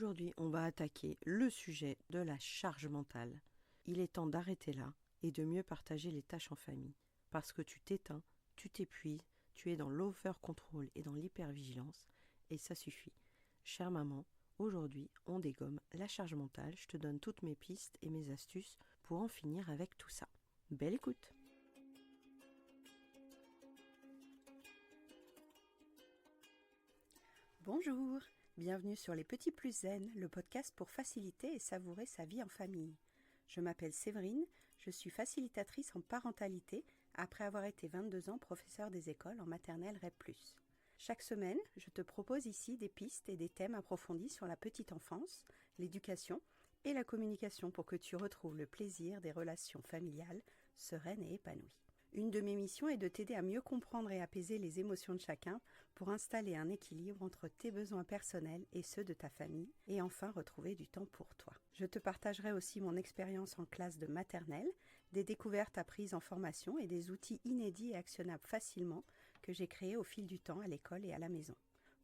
Aujourd'hui, on va attaquer le sujet de la charge mentale. Il est temps d'arrêter là et de mieux partager les tâches en famille. Parce que tu t'éteins, tu t'épuises, tu es dans l'over-control et dans l'hypervigilance, et ça suffit. Chère maman, aujourd'hui, on dégomme la charge mentale. Je te donne toutes mes pistes et mes astuces pour en finir avec tout ça. Belle écoute! Bonjour, bienvenue sur Les Petits Plus Zen, le podcast pour faciliter et savourer sa vie en famille. Je m'appelle Séverine, je suis facilitatrice en parentalité après avoir été 22 ans professeure des écoles en maternelle REP+. Chaque semaine, je te propose ici des pistes et des thèmes approfondis sur la petite enfance, l'éducation et la communication pour que tu retrouves le plaisir des relations familiales sereines et épanouies. Une de mes missions est de t'aider à mieux comprendre et apaiser les émotions de chacun pour installer un équilibre entre tes besoins personnels et ceux de ta famille et enfin retrouver du temps pour toi. Je te partagerai aussi mon expérience en classe de maternelle, des découvertes apprises en formation et des outils inédits et actionnables facilement que j'ai créés au fil du temps à l'école et à la maison.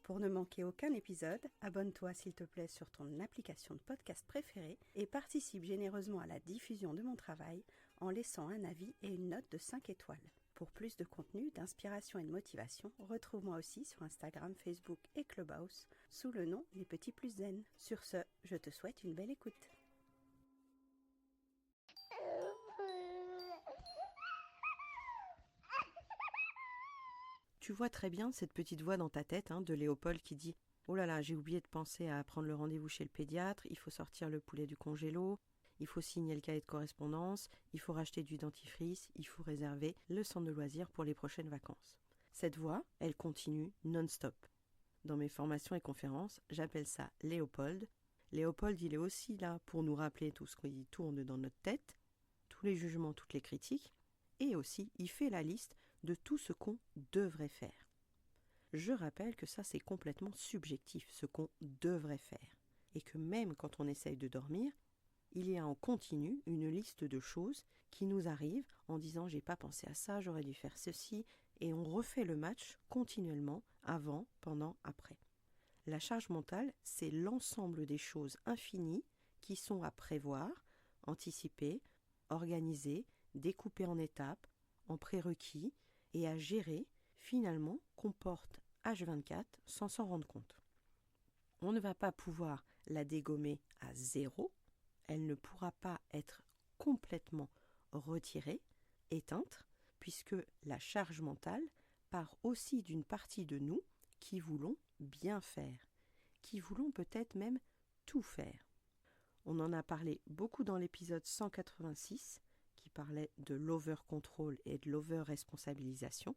Pour ne manquer aucun épisode, abonne-toi s'il te plaît sur ton application de podcast préférée et participe généreusement à la diffusion de mon travail en laissant un avis et une note de 5 étoiles. Pour plus de contenu, d'inspiration et de motivation, retrouve-moi aussi sur Instagram, Facebook et Clubhouse sous le nom Les Petits Plus Zen. Sur ce, je te souhaite une belle écoute. Tu vois très bien cette petite voix dans ta tête de Léopold qui dit « Oh là là, j'ai oublié de penser à prendre le rendez-vous chez le pédiatre, il faut sortir le poulet du congélo, il faut signer le cahier de correspondance, il faut racheter du dentifrice, il faut réserver le centre de loisirs pour les prochaines vacances. » Cette voix, elle continue non-stop. Dans mes formations et conférences, j'appelle ça Léopold. Léopold, il est aussi là pour nous rappeler tout ce qui tourne dans notre tête, tous les jugements, toutes les critiques, et aussi, il fait la liste de tout ce qu'on devrait faire. Je rappelle que ça, c'est complètement subjectif, ce qu'on devrait faire. Et que même quand on essaye de dormir, il y a en continu une liste de choses qui nous arrivent en disant « j'ai pas pensé à ça, j'aurais dû faire ceci » et on refait le match continuellement, avant, pendant, après. La charge mentale, c'est l'ensemble des choses infinies qui sont à prévoir, anticiper, organiser, découpé en étapes, en prérequis et à gérer, finalement, qu'on porte H24 sans s'en rendre compte. On ne va pas pouvoir la dégommer à zéro, elle ne pourra pas être complètement retirée, éteinte, puisque la charge mentale part aussi d'une partie de nous qui voulons bien faire, qui voulons peut-être même tout faire. On en a parlé beaucoup dans l'épisode 186, qui parlait de l'over-control et de l'over-responsabilisation.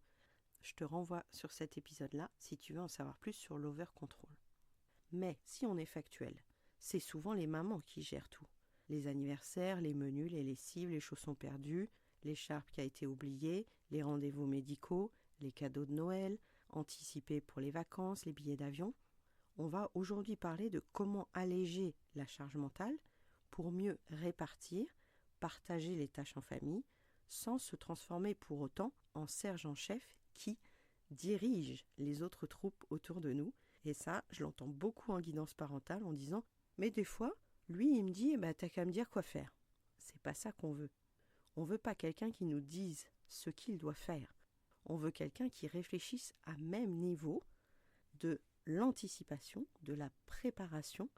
Je te renvoie sur cet épisode-là si tu veux en savoir plus sur l'over-control. Mais si on est factuel, c'est souvent les mamans qui gèrent tout. Les anniversaires, les menus, les lessives, les chaussons perdus, l'écharpe qui a été oubliée, les rendez-vous médicaux, les cadeaux de Noël, anticiper pour les vacances, les billets d'avion. On va aujourd'hui parler de comment alléger la charge mentale pour mieux répartir, partager les tâches en famille, sans se transformer pour autant en sergent-chef qui dirige les autres troupes autour de nous. Et ça, je l'entends beaucoup en guidance parentale en disant « Mais des fois, lui, il me dit t'as qu'à me dire quoi faire. » C'est pas ça qu'on veut. On veut pas quelqu'un qui nous dise ce qu'il doit faire. On veut quelqu'un qui réfléchisse à même niveau de l'anticipation, de la préparation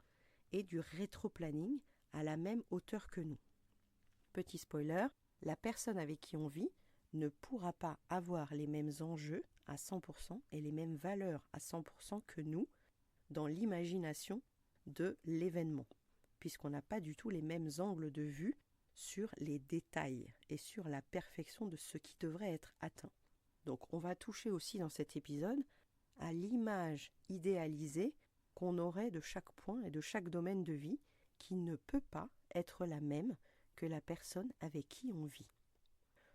et du rétro-planning à la même hauteur que nous. Petit spoiler, la personne avec qui on vit ne pourra pas avoir les mêmes enjeux à 100% et les mêmes valeurs à 100% que nous dans l'imagination de l'événement, puisqu'on n'a pas du tout les mêmes angles de vue sur les détails et sur la perfection de ce qui devrait être atteint. Donc on va toucher aussi dans cet épisode à l'image idéalisée qu'on aurait de chaque point et de chaque domaine de vie qui ne peut pas être la même que la personne avec qui on vit.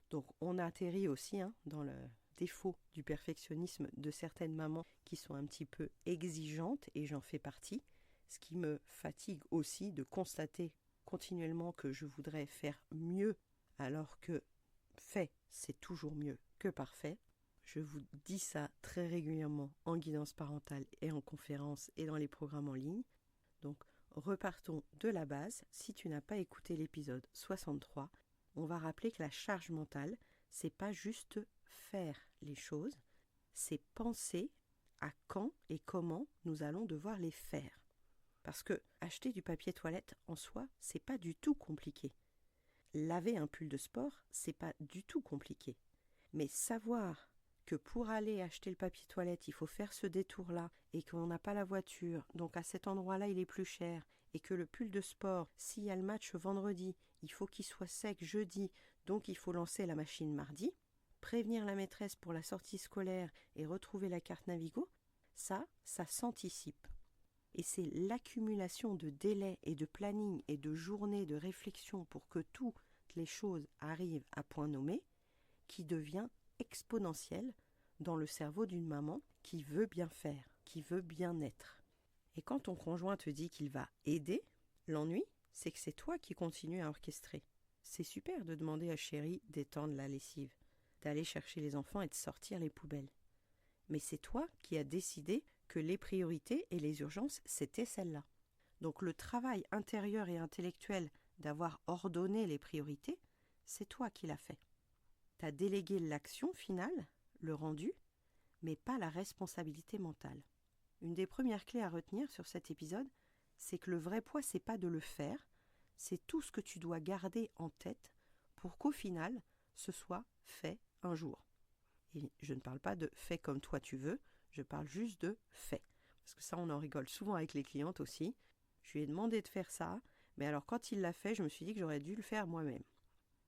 Donc on atterrit aussi dans le défaut du perfectionnisme de certaines mamans qui sont un petit peu exigeantes, et j'en fais partie, ce qui me fatigue aussi de constater continuellement que je voudrais faire mieux alors que fait, c'est toujours mieux que parfait. Je vous dis ça très régulièrement en guidance parentale et en conférence et dans les programmes en ligne. Donc repartons de la base. Si tu n'as pas écouté l'épisode 63, on va rappeler que la charge mentale, c'est pas juste faire les choses, c'est penser à quand et comment nous allons devoir les faire. Parce que acheter du papier toilette en soi, c'est pas du tout compliqué. Laver un pull de sport, c'est pas du tout compliqué. Mais savoir que pour aller acheter le papier toilette, il faut faire ce détour-là et qu'on n'a pas la voiture, donc à cet endroit-là, il est plus cher, et que le pull de sport, s'il y a le match vendredi, il faut qu'il soit sec jeudi, donc il faut lancer la machine mardi, prévenir la maîtresse pour la sortie scolaire et retrouver la carte Navigo, ça s'anticipe. Et c'est l'accumulation de délais et de planning et de journées de réflexion pour que toutes les choses arrivent à point nommé qui devient exponentielle dans le cerveau d'une maman qui veut bien faire, qui veut bien être. Et quand ton conjoint te dit qu'il va aider, l'ennui, c'est que c'est toi qui continues à orchestrer. C'est super de demander à chérie d'étendre la lessive, d'aller chercher les enfants et de sortir les poubelles. Mais c'est toi qui as décidé que les priorités et les urgences, c'était celles-là. Donc le travail intérieur et intellectuel d'avoir ordonné les priorités, c'est toi qui l'as fait. Tu as délégué l'action finale, le rendu, mais pas la responsabilité mentale. Une des premières clés à retenir sur cet épisode, c'est que le vrai poids, c'est pas de le faire, c'est tout ce que tu dois garder en tête pour qu'au final, ce soit fait un jour. Et je ne parle pas de fait comme toi tu veux, je parle juste de fait. Parce que ça, on en rigole souvent avec les clientes aussi. Je lui ai demandé de faire ça, mais alors quand il l'a fait, je me suis dit que j'aurais dû le faire moi-même.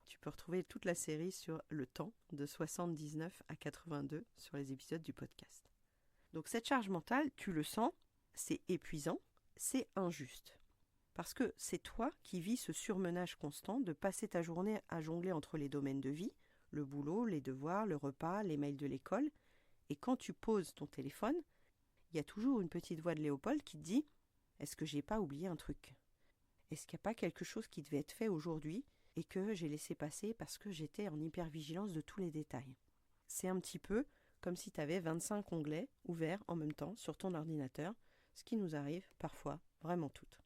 Tu peux retrouver toute la série sur le temps de 79 à 82 sur les épisodes du podcast. Donc cette charge mentale, tu le sens, c'est épuisant, c'est injuste. Parce que c'est toi qui vis ce surmenage constant de passer ta journée à jongler entre les domaines de vie, le boulot, les devoirs, le repas, les mails de l'école. Et quand tu poses ton téléphone, il y a toujours une petite voix de Léopold qui te dit « Est-ce que j'ai pas oublié un truc ? Est-ce qu'il n'y a pas quelque chose qui devait être fait aujourd'hui et que j'ai laissé passer parce que j'étais en hypervigilance de tous les détails ?» C'est un petit peu comme si tu avais 25 onglets ouverts en même temps sur ton ordinateur, ce qui nous arrive parfois vraiment toutes.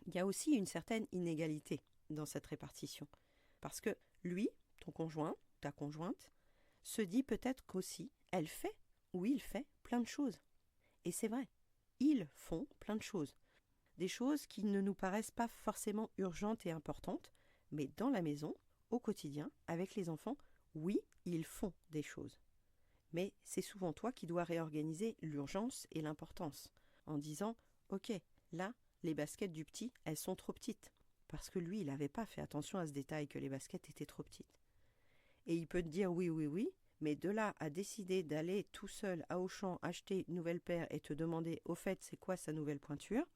Il y a aussi une certaine inégalité dans cette répartition. Parce que lui, ton conjoint, ta conjointe, se dit peut-être qu'aussi, elle fait ou il fait plein de choses. Et c'est vrai, ils font plein de choses. Des choses qui ne nous paraissent pas forcément urgentes et importantes, mais dans la maison, au quotidien, avec les enfants, oui, ils font des choses. Mais c'est souvent toi qui dois réorganiser l'urgence et l'importance, en disant « Ok, là, les baskets du petit, elles sont trop petites. » Parce que lui, il n'avait pas fait attention à ce détail que les baskets étaient trop petites. Et il peut te dire oui, mais de là à décider d'aller tout seul à Auchan acheter une nouvelle paire et te demander au fait c'est quoi sa nouvelle pointure,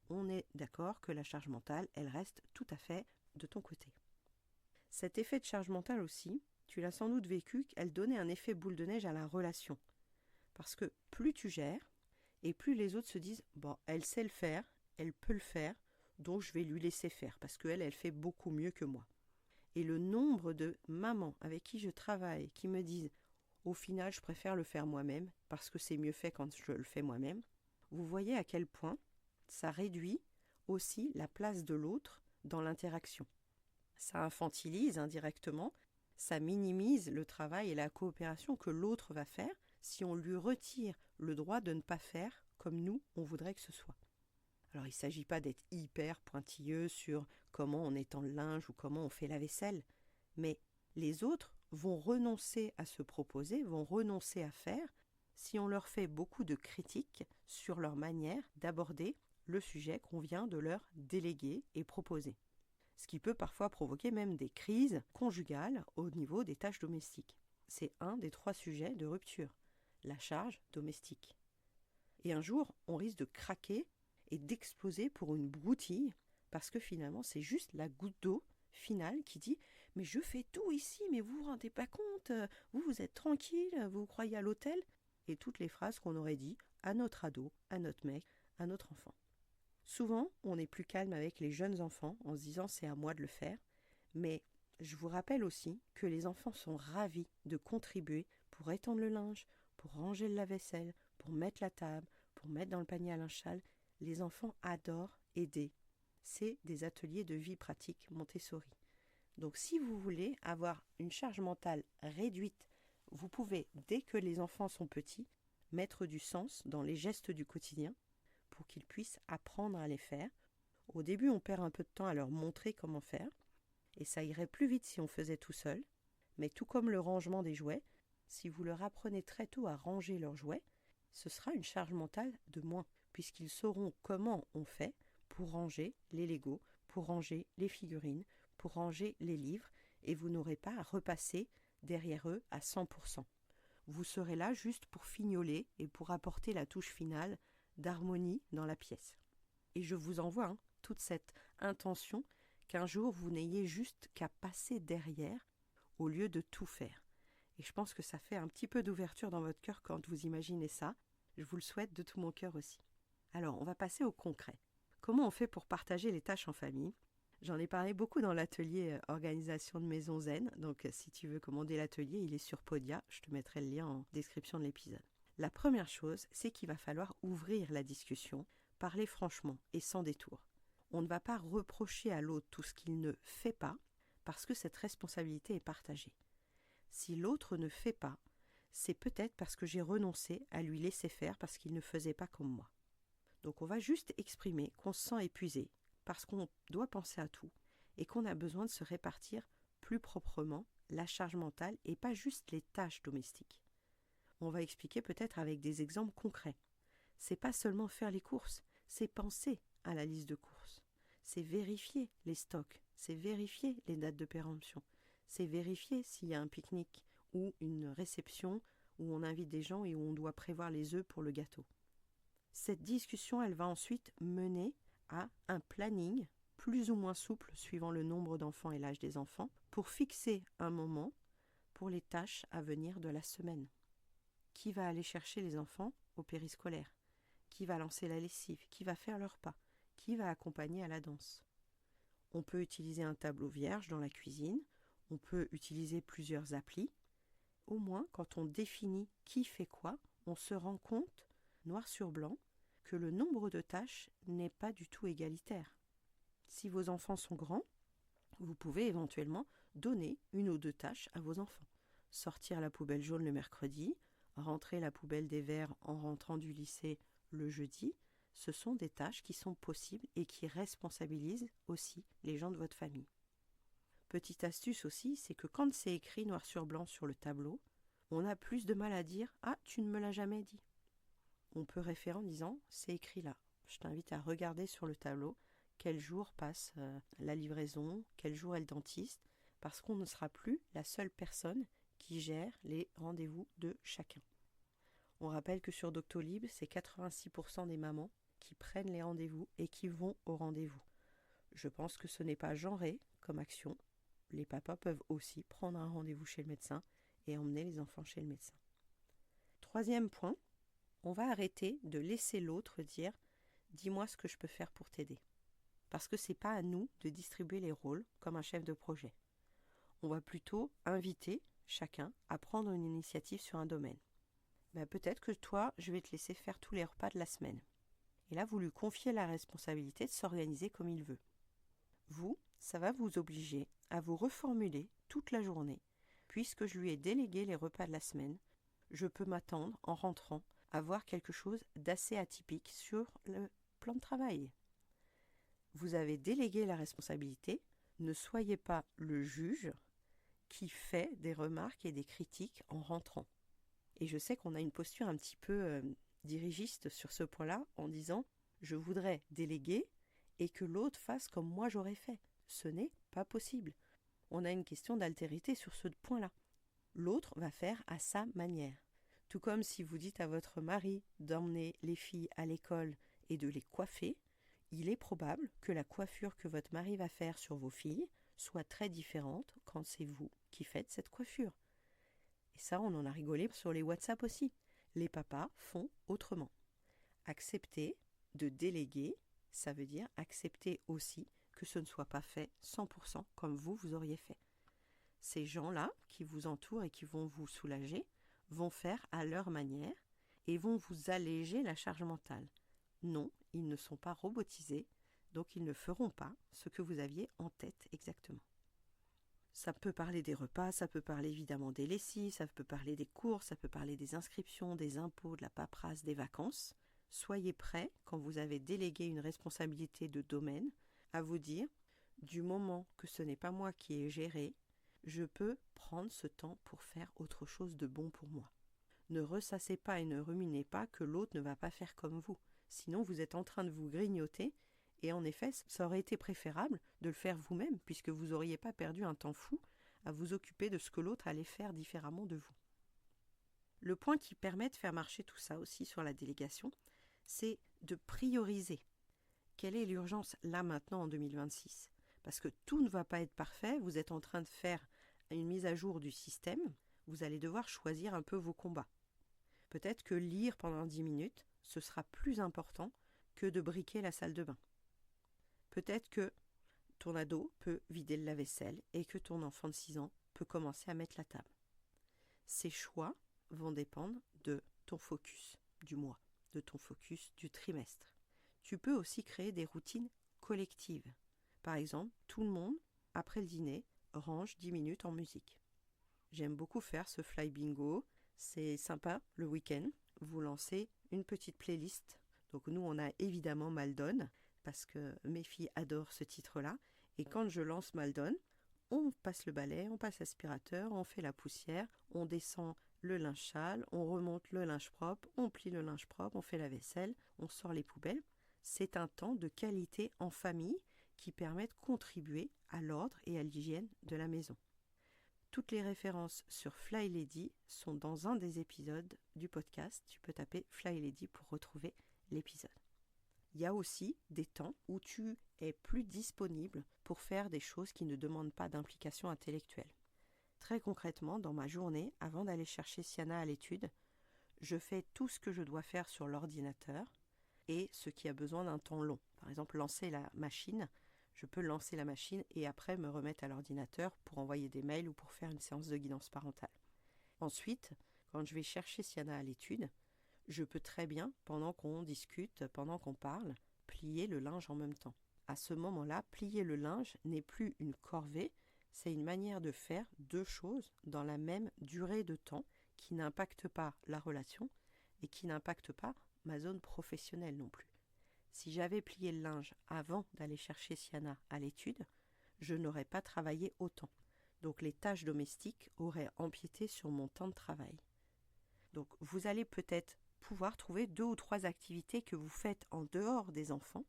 on est d'accord que la charge mentale, elle reste tout à fait de ton côté. Cet effet de charge mentale aussi, tu l'as sans doute vécu, qu'elle donnait un effet boule de neige à la relation. Parce que plus tu gères, et plus les autres se disent « Bon, elle sait le faire, elle peut le faire, donc je vais lui laisser faire, parce qu'elle, elle fait beaucoup mieux que moi. » Et le nombre de mamans avec qui je travaille qui me disent « Au final, je préfère le faire moi-même, parce que c'est mieux fait quand je le fais moi-même », vous voyez à quel point ça réduit aussi la place de l'autre dans l'interaction. Ça infantilise indirectement, ça minimise le travail et la coopération que l'autre va faire si on lui retire le droit de ne pas faire comme nous, on voudrait que ce soit. Alors il ne s'agit pas d'être hyper pointilleux sur comment on étend le linge ou comment on fait la vaisselle, mais les autres vont renoncer à se proposer, vont renoncer à faire si on leur fait beaucoup de critiques sur leur manière d'aborder le sujet qu'on vient de leur déléguer et proposer. Ce qui peut parfois provoquer même des crises conjugales au niveau des tâches domestiques. C'est un des 3 sujets de rupture, la charge domestique. Et un jour, on risque de craquer et d'exploser pour une broutille, parce que finalement, c'est juste la goutte d'eau finale qui dit « Mais je fais tout ici, mais vous vous rendez pas compte, vous êtes tranquille, vous croyez à l'hôtel ?» Et toutes les phrases qu'on aurait dit à notre ado, à notre mec, à notre enfant. Souvent, on est plus calme avec les jeunes enfants en se disant « c'est à moi de le faire », mais je vous rappelle aussi que les enfants sont ravis de contribuer pour étendre le linge, pour ranger le lave-vaisselle, pour mettre la table, pour mettre dans le panier à linge sale. Les enfants adorent aider. C'est des ateliers de vie pratique Montessori. Donc si vous voulez avoir une charge mentale réduite, vous pouvez, dès que les enfants sont petits, mettre du sens dans les gestes du quotidien pour qu'ils puissent apprendre à les faire. Au début, on perd un peu de temps à leur montrer comment faire, et ça irait plus vite si on faisait tout seul. Mais tout comme le rangement des jouets, si vous leur apprenez très tôt à ranger leurs jouets, ce sera une charge mentale de moins, puisqu'ils sauront comment on fait pour ranger les Legos, pour ranger les figurines, pour ranger les livres, et vous n'aurez pas à repasser derrière eux à 100%. Vous serez là juste pour fignoler et pour apporter la touche finale d'harmonie dans la pièce. Et je vous envoie toute cette intention qu'un jour vous n'ayez juste qu'à passer derrière au lieu de tout faire. Et je pense que ça fait un petit peu d'ouverture dans votre cœur quand vous imaginez ça. Je vous le souhaite de tout mon cœur aussi. Alors, on va passer au concret. Comment on fait pour partager les tâches en famille ? J'en ai parlé beaucoup dans l'atelier organisation de maison zen. Donc, si tu veux commander l'atelier, il est sur Podia. Je te mettrai le lien en description de l'épisode. La première chose, c'est qu'il va falloir ouvrir la discussion, parler franchement et sans détour. On ne va pas reprocher à l'autre tout ce qu'il ne fait pas, parce que cette responsabilité est partagée. Si l'autre ne fait pas, c'est peut-être parce que j'ai renoncé à lui laisser faire parce qu'il ne faisait pas comme moi. Donc on va juste exprimer qu'on se sent épuisé, parce qu'on doit penser à tout, et qu'on a besoin de se répartir plus proprement la charge mentale et pas juste les tâches domestiques. On va expliquer peut-être avec des exemples concrets. C'est pas seulement faire les courses, c'est penser à la liste de courses. C'est vérifier les stocks, c'est vérifier les dates de péremption, c'est vérifier s'il y a un pique-nique ou une réception où on invite des gens et où on doit prévoir les œufs pour le gâteau. Cette discussion, elle va ensuite mener à un planning plus ou moins souple suivant le nombre d'enfants et l'âge des enfants pour fixer un moment pour les tâches à venir de la semaine. Qui va aller chercher les enfants au périscolaire ? Qui va lancer la lessive ? Qui va faire le repas ? Qui va accompagner à la danse ? On peut utiliser un tableau vierge dans la cuisine, on peut utiliser plusieurs applis. Au moins, quand on définit qui fait quoi, on se rend compte, noir sur blanc, que le nombre de tâches n'est pas du tout égalitaire. Si vos enfants sont grands, vous pouvez éventuellement donner 1 ou 2 tâches à vos enfants. Sortir la poubelle jaune le mercredi, rentrer la poubelle des verts en rentrant du lycée le jeudi, ce sont des tâches qui sont possibles et qui responsabilisent aussi les gens de votre famille. Petite astuce aussi, c'est que quand c'est écrit noir sur blanc sur le tableau, on a plus de mal à dire « Ah, tu ne me l'as jamais dit ». On peut référer en disant « C'est écrit là ». Je t'invite à regarder sur le tableau quel jour passe la livraison, quel jour est le dentiste, parce qu'on ne sera plus la seule personne qui gère les rendez-vous de chacun. On rappelle que sur Doctolib, c'est 86% des mamans qui prennent les rendez-vous et qui vont au rendez-vous. Je pense que ce n'est pas genré comme action. Les papas peuvent aussi prendre un rendez-vous chez le médecin et emmener les enfants chez le médecin. 3e point, on va arrêter de laisser l'autre dire « Dis-moi ce que je peux faire pour t'aider ». Parce que ce n'est pas à nous de distribuer les rôles comme un chef de projet. On va plutôt inviter chacun à prendre une initiative sur un domaine. Peut-être que toi, je vais te laisser faire tous les repas de la semaine. Et là, vous lui confiez la responsabilité de s'organiser comme il veut. Vous, ça va vous obliger à vous reformuler toute la journée. Puisque je lui ai délégué les repas de la semaine, je peux m'attendre, en rentrant, à voir quelque chose d'assez atypique sur le plan de travail. Vous avez délégué la responsabilité, ne soyez pas le juge qui fait des remarques et des critiques en rentrant. Et je sais qu'on a une posture un petit peu dirigiste sur ce point-là, en disant « je voudrais déléguer et que l'autre fasse comme moi j'aurais fait ». Ce n'est pas possible. On a une question d'altérité sur ce point-là. L'autre va faire à sa manière. Tout comme si vous dites à votre mari d'emmener les filles à l'école et de les coiffer, il est probable que la coiffure que votre mari va faire sur vos filles soit très différente quand c'est vous qui faites cette coiffure. Et ça, on en a rigolé sur les WhatsApp aussi. Les papas font autrement. Accepter de déléguer, ça veut dire accepter aussi que ce ne soit pas fait 100% comme vous auriez fait. Ces gens-là qui vous entourent et qui vont vous soulager vont faire à leur manière et vont vous alléger la charge mentale. Non, ils ne sont pas robotisés, Donc ils ne feront pas ce que vous aviez en tête exactement. Ça peut parler des repas, ça peut parler évidemment des lessives, ça peut parler des cours, ça peut parler des inscriptions, des impôts, de la paperasse, des vacances. Soyez prêts, quand vous avez délégué une responsabilité de domaine, à vous dire, du moment que ce n'est pas moi qui ai géré, je peux prendre ce temps pour faire autre chose de bon pour moi. Ne ressassez pas et ne ruminez pas que l'autre ne va pas faire comme vous. Sinon, vous êtes en train de vous grignoter et en effet, ça aurait été préférable de le faire vous-même puisque vous n'auriez pas perdu un temps fou à vous occuper de ce que l'autre allait faire différemment de vous. Le point qui permet de faire marcher tout ça aussi sur la délégation, c'est de prioriser. Quelle est l'urgence là maintenant en 2026 ? Parce que tout ne va pas être parfait, vous êtes en train de faire une mise à jour du système, vous allez devoir choisir un peu vos combats. Peut-être que lire pendant 10 minutes, ce sera plus important que de briquer la salle de bain. Peut-être que ton ado peut vider le lave-vaisselle et que ton enfant de 6 ans peut commencer à mettre la table. Ces choix vont dépendre de ton focus du mois, de ton focus du trimestre. Tu peux aussi créer des routines collectives. Par exemple, tout le monde, après le dîner, range 10 minutes en musique. J'aime beaucoup faire ce fly bingo. C'est sympa le week-end. Vous lancez une petite playlist. Donc nous, on a évidemment Maldon, parce que mes filles adorent ce titre-là. Et quand je lance Maldon, on passe le balai, on passe l'aspirateur, on fait la poussière, on descend le linge sale, on remonte le linge propre, on plie le linge propre, on fait la vaisselle, on sort les poubelles. C'est un temps de qualité en famille qui permet de contribuer à l'ordre et à l'hygiène de la maison. Toutes les références sur Fly Lady sont dans un des épisodes du podcast. Tu peux taper Fly Lady pour retrouver l'épisode. Il y a aussi des temps où tu es plus disponible pour faire des choses qui ne demandent pas d'implication intellectuelle. Très concrètement, dans ma journée, avant d'aller chercher Siana à l'étude, je fais tout ce que je dois faire sur l'ordinateur et ce qui a besoin d'un temps long. Par exemple, lancer la machine. Je peux lancer la machine et après me remettre à l'ordinateur pour envoyer des mails ou pour faire une séance de guidance parentale. Ensuite, quand je vais chercher Siana à l'étude, je peux très bien, pendant qu'on discute, pendant qu'on parle, plier le linge en même temps. À ce moment-là, plier le linge n'est plus une corvée, c'est une manière de faire deux choses dans la même durée de temps qui n'impacte pas la relation et qui n'impacte pas ma zone professionnelle non plus. Si j'avais plié le linge avant d'aller chercher Siana à l'étude, je n'aurais pas travaillé autant. Donc les tâches domestiques auraient empiété sur mon temps de travail. Donc vous allez peut-être pouvoir trouver 2 ou 3 activités que vous faites en dehors des enfants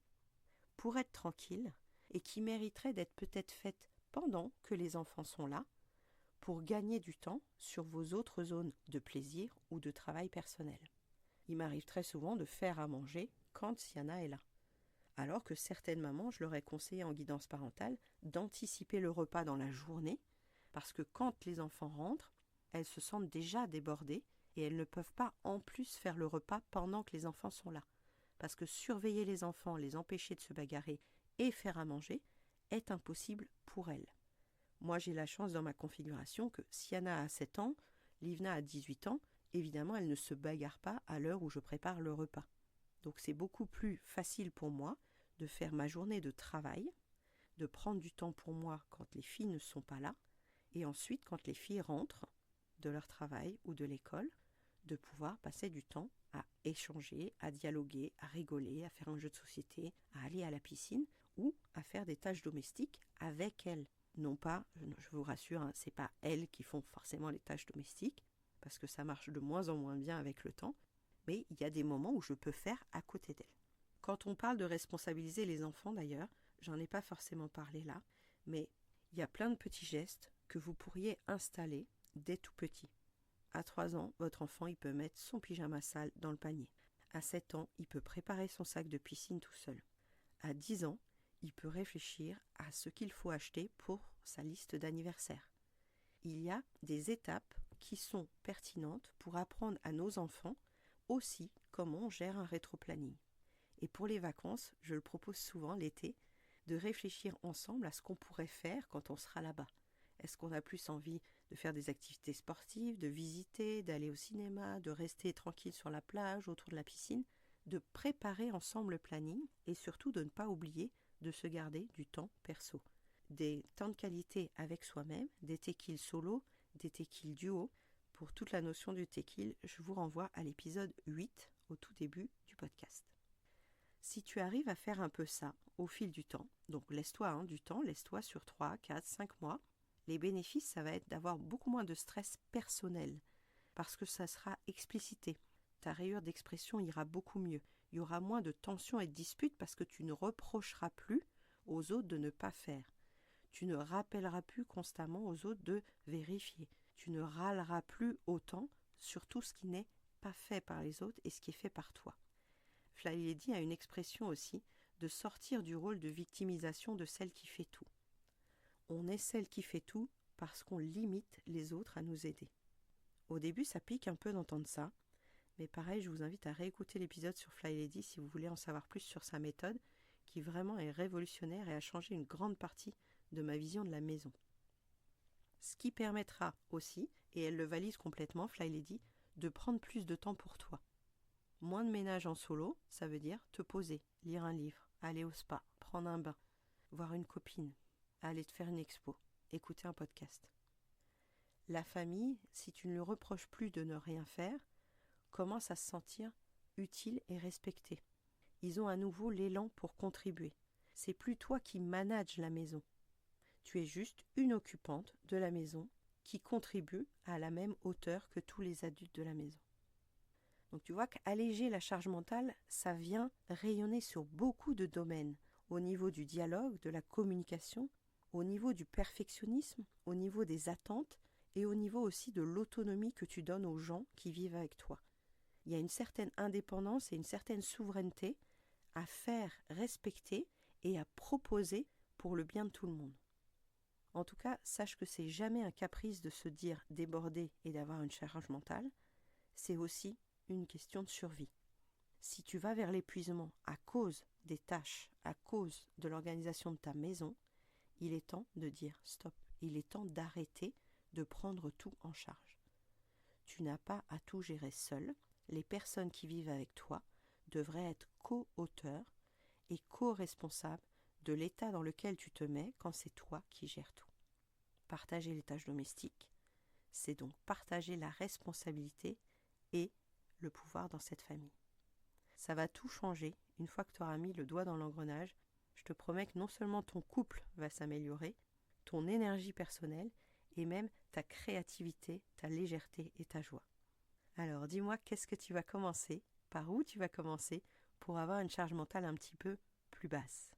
pour être tranquille et qui mériteraient d'être peut-être faites pendant que les enfants sont là pour gagner du temps sur vos autres zones de plaisir ou de travail personnel. Il m'arrive très souvent de faire à manger quand Siana est là. Alors que certaines mamans, je leur ai conseillé en guidance parentale d'anticiper le repas dans la journée parce que quand les enfants rentrent, elles se sentent déjà débordées et elles ne peuvent pas en plus faire le repas pendant que les enfants sont là. Parce que surveiller les enfants, les empêcher de se bagarrer et faire à manger est impossible pour elles. Moi, j'ai la chance dans ma configuration que Siana a 7 ans, Livna a 18 ans, évidemment, elle ne se bagarre pas à l'heure où je prépare le repas. Donc c'est beaucoup plus facile pour moi de faire ma journée de travail, de prendre du temps pour moi quand les filles ne sont pas là, et ensuite quand les filles rentrent de leur travail ou de l'école, de pouvoir passer du temps à échanger, à dialoguer, à rigoler, à faire un jeu de société, à aller à la piscine ou à faire des tâches domestiques avec elles. Non pas, je vous rassure, hein, c'est pas elles qui font forcément les tâches domestiques, parce que ça marche de moins en moins bien avec le temps, mais il y a des moments où je peux faire à côté d'elles. Quand on parle de responsabiliser les enfants d'ailleurs, j'en ai pas forcément parlé là, mais il y a plein de petits gestes que vous pourriez installer dès tout petit. À 3 ans, votre enfant il peut mettre son pyjama sale dans le panier. À 7 ans, il peut préparer son sac de piscine tout seul. À 10 ans, il peut réfléchir à ce qu'il faut acheter pour sa liste d'anniversaire. Il y a des étapes qui sont pertinentes pour apprendre à nos enfants aussi comment on gère un rétroplanning. Et pour les vacances, je le propose souvent l'été, de réfléchir ensemble à ce qu'on pourrait faire quand on sera là-bas. Est-ce qu'on a plus envie de faire des activités sportives, de visiter, d'aller au cinéma, de rester tranquille sur la plage, autour de la piscine, de préparer ensemble le planning et surtout de ne pas oublier de se garder du temps perso. Des temps de qualité avec soi-même, des tequiles solo, des tequiles duo. Pour toute la notion du tequil, je vous renvoie à l'épisode 8 au tout début du podcast. Si tu arrives à faire un peu ça au fil du temps, donc laisse-toi du temps, laisse-toi sur 3, 4, 5 mois, les bénéfices, ça va être d'avoir beaucoup moins de stress personnel parce que ça sera explicité. Ta rayure d'expression ira beaucoup mieux. Il y aura moins de tensions et de disputes parce que tu ne reprocheras plus aux autres de ne pas faire. Tu ne rappelleras plus constamment aux autres de vérifier. Tu ne râleras plus autant sur tout ce qui n'est pas fait par les autres et ce qui est fait par toi. Fly Lady a une expression aussi de sortir du rôle de victimisation de celle qui fait tout. On est celle qui fait tout parce qu'on limite les autres à nous aider. Au début, ça pique un peu d'entendre ça, mais pareil, je vous invite à réécouter l'épisode sur Fly Lady si vous voulez en savoir plus sur sa méthode, qui vraiment est révolutionnaire et a changé une grande partie de ma vision de la maison. Ce qui permettra aussi, et elle le valide complètement, Fly Lady, de prendre plus de temps pour toi. Moins de ménage en solo, ça veut dire te poser, lire un livre, aller au spa, prendre un bain, voir une copine, aller te faire une expo, écouter un podcast. La famille, si tu ne lui reproches plus de ne rien faire, commence à se sentir utile et respecté. Ils ont à nouveau l'élan pour contribuer. C'est plus toi qui manages la maison. Tu es juste une occupante de la maison qui contribue à la même hauteur que tous les adultes de la maison. Donc tu vois qu'alléger la charge mentale, ça vient rayonner sur beaucoup de domaines, au niveau du dialogue, de la communication, au niveau du perfectionnisme, au niveau des attentes et au niveau aussi de l'autonomie que tu donnes aux gens qui vivent avec toi. Il y a une certaine indépendance et une certaine souveraineté à faire respecter et à proposer pour le bien de tout le monde. En tout cas, sache que c'est jamais un caprice de se dire débordé et d'avoir une charge mentale, c'est aussi une question de survie. Si tu vas vers l'épuisement à cause des tâches, à cause de l'organisation de ta maison, il est temps de dire stop. Il est temps d'arrêter de prendre tout en charge. Tu n'as pas à tout gérer seul. Les personnes qui vivent avec toi devraient être co-auteurs et co-responsables de l'état dans lequel tu te mets quand c'est toi qui gères tout. Partager les tâches domestiques, c'est donc partager la responsabilité et le pouvoir dans cette famille. Ça va tout changer une fois que tu auras mis le doigt dans l'engrenage. Je te promets que non seulement ton couple va s'améliorer, ton énergie personnelle et même ta créativité, ta légèreté et ta joie. Alors dis-moi, qu'est-ce que tu vas commencer, par où tu vas commencer pour avoir une charge mentale un petit peu plus basse.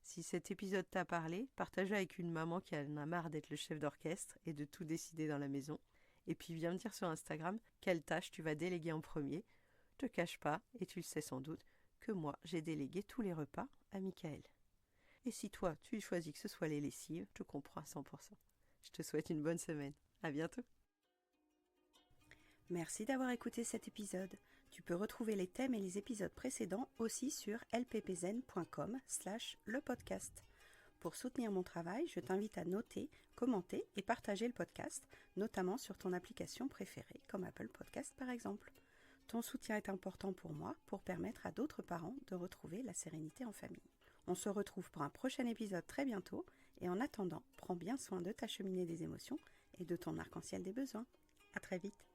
Si cet épisode t'a parlé, partage-le avec une maman qui en a marre d'être le chef d'orchestre et de tout décider dans la maison. Et puis viens me dire sur Instagram quelle tâche tu vas déléguer en premier. Je te cache pas, et tu le sais sans doute, que moi j'ai délégué tous les repas à Michael. Et si toi tu choisis que ce soit les lessives, je comprends à 100%. Je te souhaite une bonne semaine. À bientôt. Merci d'avoir écouté cet épisode. Tu peux retrouver les thèmes et les épisodes précédents aussi sur lppzen.com/lepodcast. Pour soutenir mon travail, je t'invite à noter, commenter et partager le podcast, notamment sur ton application préférée, comme Apple Podcast par exemple. Ton soutien est important pour moi pour permettre à d'autres parents de retrouver la sérénité en famille. On se retrouve pour un prochain épisode très bientôt et en attendant, prends bien soin de ta cheminée des émotions et de ton arc-en-ciel des besoins. À très vite.